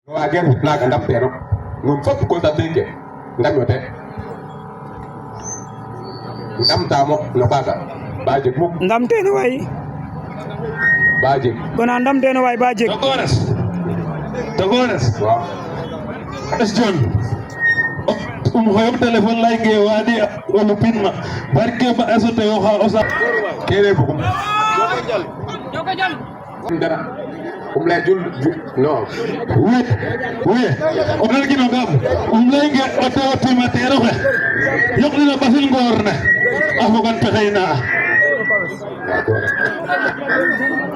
Again, flag and up there. Mun fop ko ta teke. Ndam yote. Ndam tamo no kaga. Baje muk. Ndam teno way. Baje. Kona ndam teno way baje. Togoras. Wow. As John. Hoyom telephone lay ge wadi wala pinma. Barke ba asote waxa osa. Kere bu. Dara. Lay jul no. Oui. Onal gi no gam. Lay ge oto matero xe. Yokli na basil ngorna. Afogan pexeyna.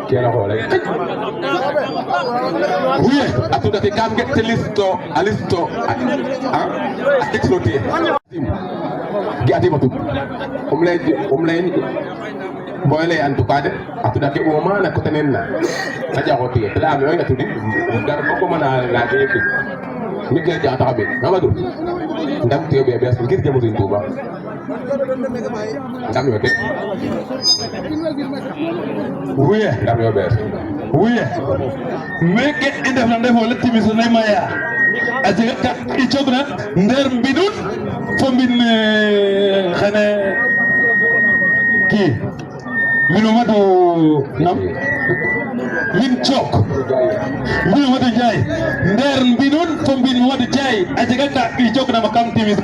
Kera hole. Oui, atuda te kam get listo, alisto. Exploiter. Gati matu. Lay boyle en tout cas de atuda ke o mana ko tenenna aja ko tie la me nga tudi dar ko mana la de ke ni ke ja ta be namadu ndam te be bes ngir jemu sin tuba ndam yo de Oui. ndam yo bes Oui. Meke indef na ndefo le timis na maya. Aje ka ichogna nder mbidun fo mbin xane ki minumadu nam min chok minumadu jay nder mbidun fo mbin wadu jay aje ka ichogna makam timis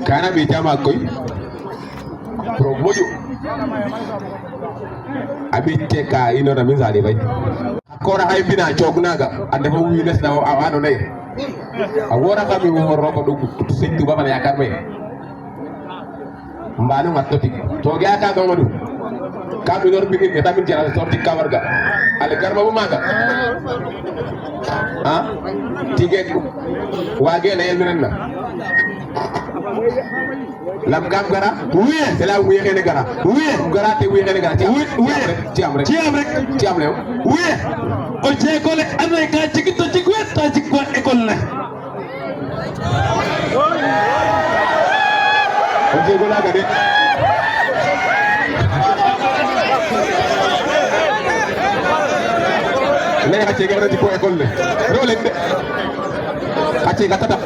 kana be jama koy pro mojo abi ke ka ino na min zali bay akora hay bina jognaga ande mo wi les na ano nay awora ka mi mo roko do seitu ba man yakar be mbanu matoti to ga ka do madu ka mi lor bigin eta min jara sorti kawarga ale garba bu maga ha tige wage na yelmen na lam gam gara Oui. c'est là où yéné gara Oui. gara te wi yéné gara Oui. tiam rek tiam lew Oui. O je école amay ka cikito cikwet ta cikwa école na. o je gola ga de lay ha ce gara ci ko école le role de ha ce gatata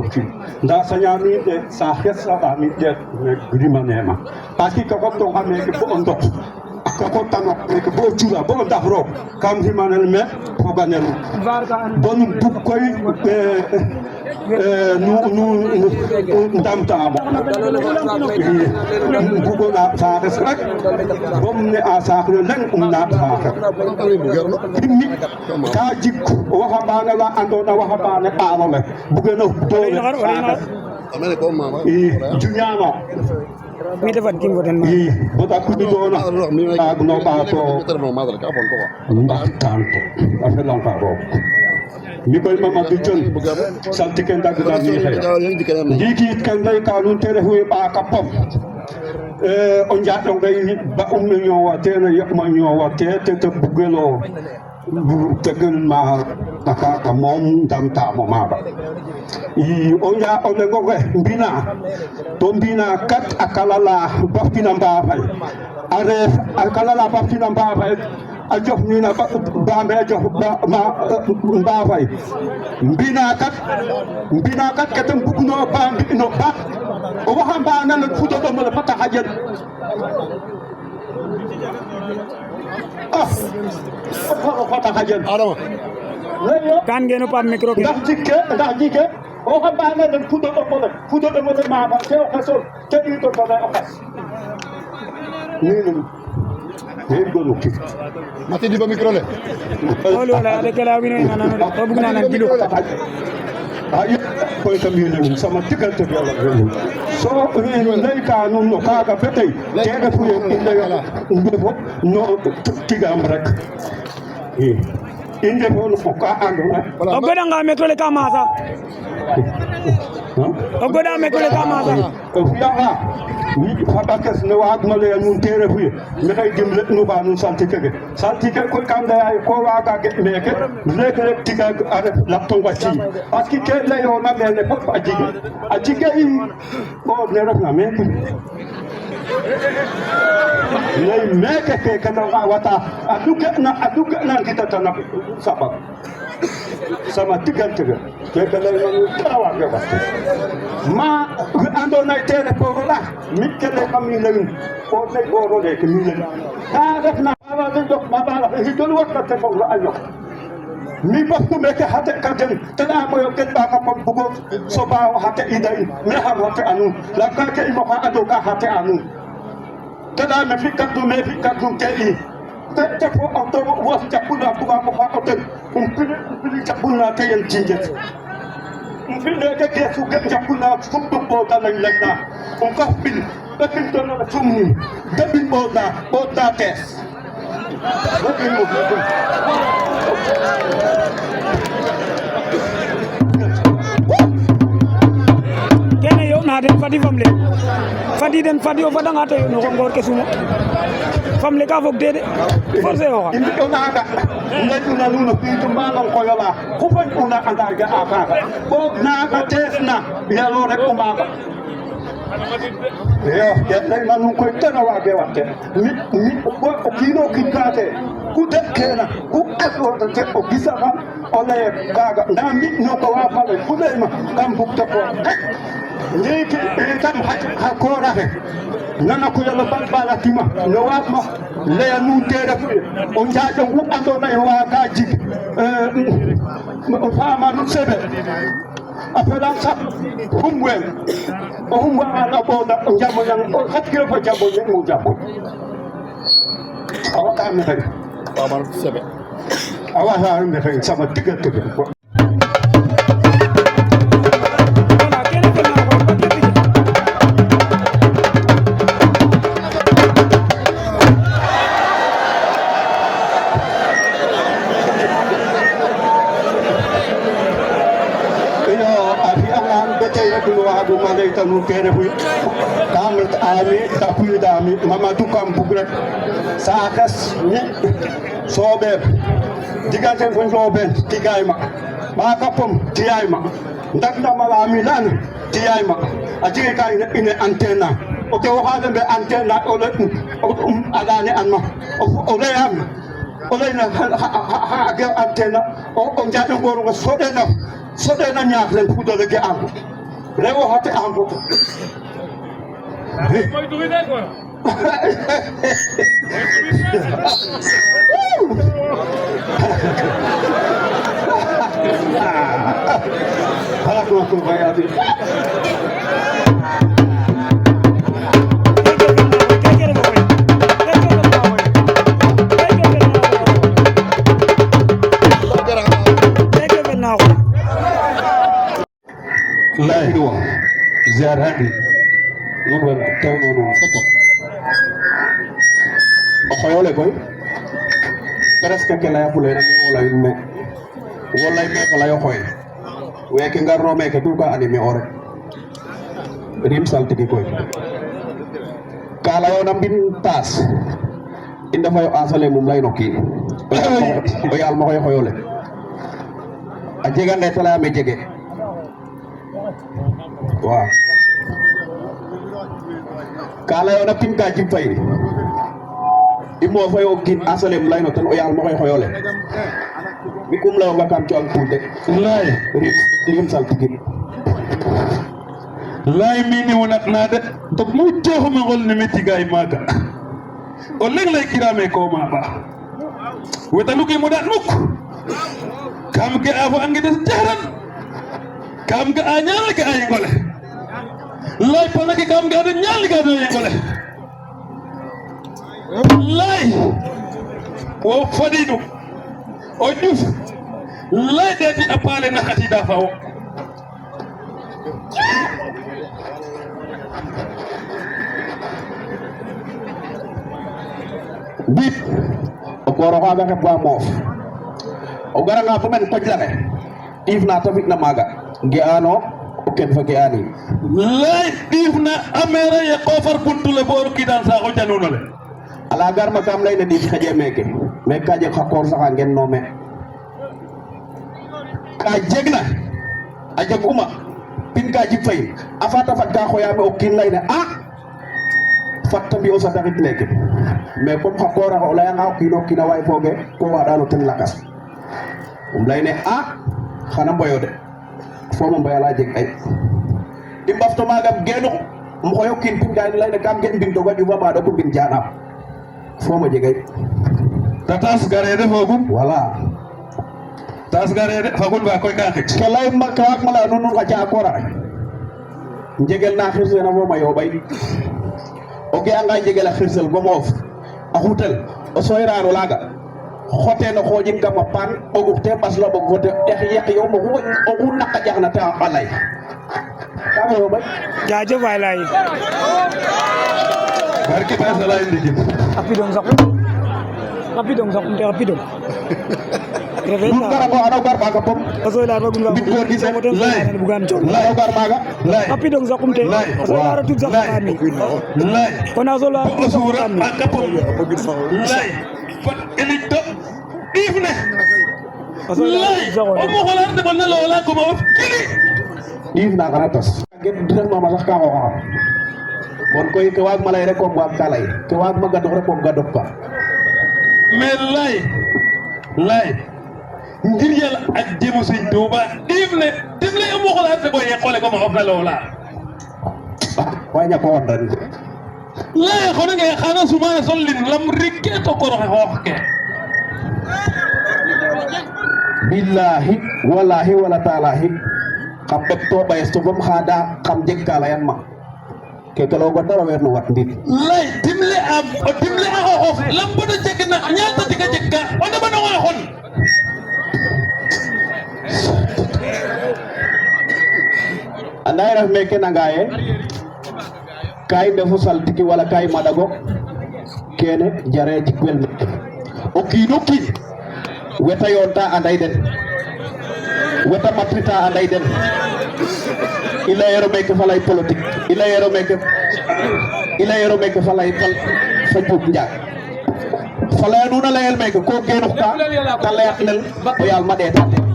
ki nda saña mi de sa xessa ba mi de grima nema parce que ko to xame ke bo ndok ko tano ke bo jura bo ndax ro kam fi manel me ko ganel bon bu koy nu ndam taamo bugo na saxes rek bom ne a saax le leng na saax mi ka jik waxambaane la andoona waxambaane ɓaarole bugeno doole i juñaano mi defat kim foten ma i bota kuɗidoona waag no ɓaato mbaxtaan to a felang ka roog mi koy Mamadou Dione saltike ndagna mi xeya ndiiki yit kan layka nuun te refu ye ɓaaka pom o njaaɗo ngay ba um no ñoowate no yoq ma ñoowate te bugelo tegel ma kaaga moom ndamtaamo maaga i o leŋ oxe mbina to mbina kat a kala la baftina Mbafay a reef a kala la baftina Mbafay a jox nina Bambe a jox Mbafay mbina kat ke ten bugno ba mbino ba o waxambaane le fudoɗomo le fata xaƴel o fata xaƴel kan ngeno pam micro ke ndax jikke o xambaane le fudoɗomo le maafa te o xesol te ɗiito tole o xes ninum me gonu ki mati di ba micro le olu wala de kala wino ina nanu to bugna nan dilu ayo koy kam yene sama diggante bi Yàlla gënu so lay ka nun no kaga betay te defu ye inde yo ndefo no tigam rek inde fo no ka andona o goda nga micro le ka masa o goda micro le ka masa o fiya ni fabakes ne waag ma le nun te refu ye me kay dimle nu ba nun saltike ko kam da ay ko waga ge meke rek tiga are lapton wacci parce que ke le yo na mene fop a jige i o ne ref na meke ley meke ke kana wata aduga na ngita na sabab sama diggante ga te lay no tawa ga watte ma andona tere ko la mi kele kam ni lay ko lay goro de ke mi lay ta def na ala de dok ma bala hi dol watta te ko la ayo mi bakku meke hate kaden tana mo yo ket ba ka pom bugo so ba hate idai me ha hate anu la ka ke mo ha ado ka hate anu tana me fi kaddu ke i te ko auto was jakuna ko ba ko fa auto pili jakuna te yen jinjet pili ke su jakuna fukto bo ta lañ na ko pili pili to na sumni debil bo ta tes kene yo na den fadi fadi o fadanga to no ngor ke sumo famle ka fog dede forcé o indi ona ga ngajuna nuno pitu malon ko yola ko fon una anda ga aka bo na ga tesna yalo rek ko maka yo ya dai manu ko tana wa be watte mi ko kino kikate ku dekena ku aso te o bisaba o le kaga na mi no ko wa fa ku le ma kam bukta ko ni ki tam ha ko rahe nana ko yalla bala tima no wa ma le nu tere fu o njaajo ku andona e wa ga jig o fama nu sebe afela sa humwen o humwa ala boda njamo yang hat kilo fa jabo ni mo jabo awa ka me tay Babar sebe awa ha me tay sama tiga wala kene ke na ko patiti du malay tanu kere fu kamit ami tapuy dami Mamadou Kam bugre sa xes ni sobe digante fo sobe tigayma ba kapom tiyayma ndak na mala mi lan tiyayma a jige kay ine antenne o te waxade be antenne o le adane anma o le am o le na ha ga antenne o njaado ngoro so de na ñaaf len fu do le ge am rewo hate am ko ko bayati lay ziar hadi non wala taw non foto o xoyole koy presque ke laya fule na wala me wallahi me kala yo xoy weke ngarno meke tout ka anime ore rim saltigi koy kala yo na bin tas inda fayo asale mum lay no kin o yal mo koy xoyole a jega nde tala me jege waaw kala yo na pin ka jim fay imo fayo kin asale mum lay no tan o yal mo koy xoyole mi kum law nga kam ci am tuute lay rim saltigi lay mini wonat nade to mu joxu ma gol ne metti gay maga o leg lay kirame ko ma ba weta luki mo dat muk kam ke afu angi des jaran kam ke anyal ke ay ngole lay pana ke kam ga nyal ga do ngole lay o fadidu o duf lay de di apale nakati da fawo bit o goro xaga xeb wa moof o gara nga fo men koj lane if na tafik na maga ge ano o ken fa ge ani lay difna amere ye qofar buntule boru kidan sa ko januno le ala gar ma kam lay na dit xaje meke me ka je xakor saxa ngen no me ka jegna a jeg uma pin ka jib fay afata fat ka xoyame o kin lay ne fatta mbi o sa taxit leke mais comme xa koora o leya nga o kiina way foge ko waɗano ten lakas lay ne xana mboyo de fo mo mboyala jeg ay i mbafto magam genu um xoyo kiin pin ka lay ne kam ge mbin toga ƴufa ɓaɗo ko mbin janam fo mo jegay tatas garede fogum voilà tas garede fagun ba koy ka xit ke lay ma ka wak mala nun xa ca koora xe njegel na xirsena fo ma yoɓay o ge anga njegel a xirsel bo moof a xutel o soyrano laga xote no xojin kama pan o gufte baslo bog fote ex yeq yo mo xu naqa jaxna ta a lay kaga yo bay jaajëf waay lay barki ba sala ndigin rapidong sax umte rapidong refe nun gara ko ano gar maga pom o soy la fagun bit goor gi moten lay bugan coox ano gar maga lay rapidong sax umte lay o soy la ratud sax lay ani lay kon a soy la o sura akapom lay fat elito ifne o soy la lay ratud sax o mo xolar de bonna lola ko mo kili diif na xana tas gen dina mama sax ka xoxa bon koy ke waag ma lay rek kom waag ka lay ke waag ma gadox rek kom gadok ka mais lay ngir yàlla ak jëmu sëñ Tuuba ifne difle o mo xolar de boye xole ko mo xofna lola way ñako won ren lay xona nge xana sumana sollin lam rikke to koroxe xoox ke billahi wallahi wala talahi xam ɓek to ɓayes to bom xaada xam jeg ka leyan ma keke logo dara weer no wat ndit lay dimle a xoxof lam bodo jegna ñaata tiga jeg ka o ndeɓano xooxon anda ref meke nanga ye kay ndefu saltiki wala kay madago kene jare jikwel o kiino kiin weta yonta anday den weta matrita anday den i leyero meke falay politique i leyero meke falay fa juub njaag falaya nuuna leyel meke ko genux ka ta leyat nel o yaal ma ɗeeta ten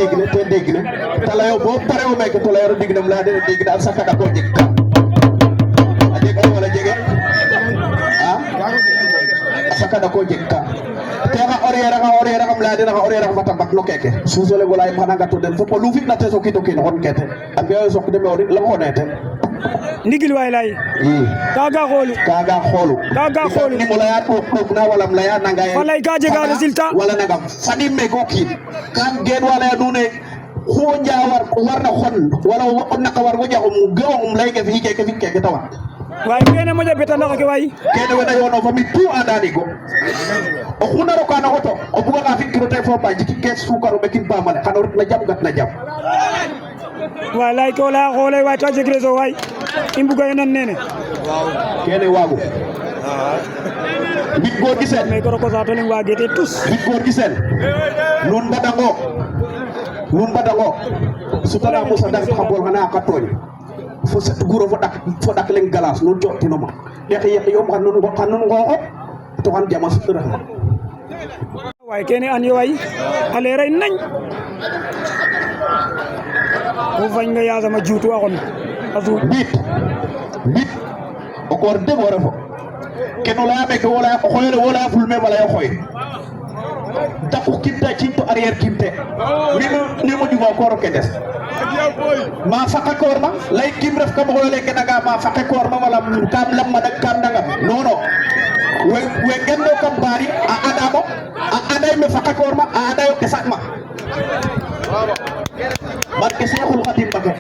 dégg na talayo bo pare o meke to layoro dignam la de dégg na saka da ko jeg ka a jeg wala jege saka da ko jeg ka te nga horaire am la de nga horaire am mata bak no keke susole golay mana nga to den fo lu fit na te so kito kin hon kete ambe so ko de me la ko nete ndigil way lay kaga xolu ni mo laya ko na wala laya nanga falay ka jega résultat wala nanga fadi me go kin kan gen wala nune ko njawar warna xon wala naka war go jaxum gawum lay ke fi ke tawa way kene mo jabeta naka ke way kene wona yono fami tout andani go o khuna ro kana oto o buga ka fi kiro tay fo ba jiki kes sukaro be kin ba male xana rut na jam gat na jam walay ko la xolay way ta jeg reso way imbuga yenan nene kene wagu bit gor gisel me ko sa to len wagete tous bit gor gisel nun badango sutara musa dak xabol xana ka togn fo set guro fo dak len galas nun jotino ma yak yom xanun ngoko to xan jama sutura way kene an yo way ale ray nañ ko fañ nga ya sama juutu waxon azu bit o kor de wora fo keno la me ko wala xoyre wala ful me wala xoy daku kimta cinto arrière kimte ni mo jugo ko ke des ma faqa korma lay kim ref kam xolale ke daga ma faqa korma wala kam lam ma dak kam daga non we gendo kam bari a adamo a aday me faqa korma a adayo ke sakma barke Seexul Xadim Mbake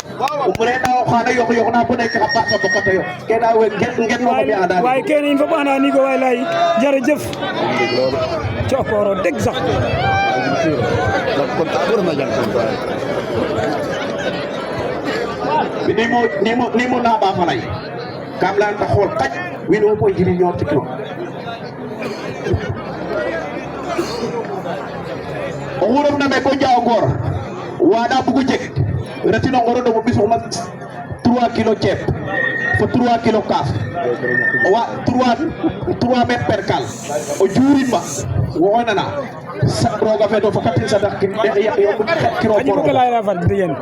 umre na o xana yok na bu nek xapa sa bokata yo kena we ngeen no bi anda way kene in fa bana ni go way lay jërëjëf cokoro deg sax ni mo na ba falay kam lan ta xol taj wino ko jiri ñor ci kilo o wuram na me ko jaaw gor wada bugu jek retino ngoro do bisu ma 3 kilo ceeb fo 3 kilo kaaf wa 3 mètres per kal o jurin ma wo nana sa roga fe do fakatin sa dak ki yo kiro ko la la fa diyen